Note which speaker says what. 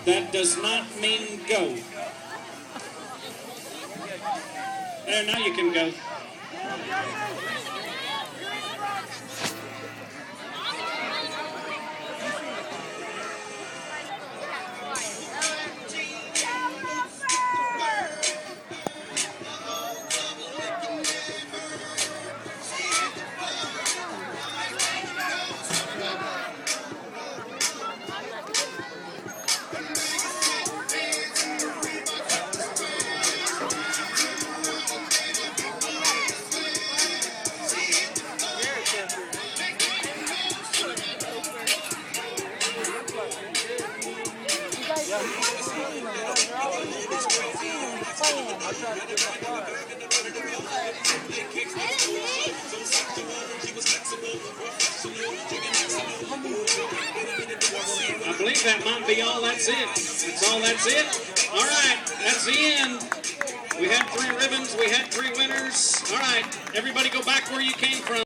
Speaker 1: That does not mean go. There, now you can go. I believe that might be all. That's it. That's all. That's it. All right. That's the end. We had 3 ribbons. We had 3 winners. All right. Everybody go back where you came from.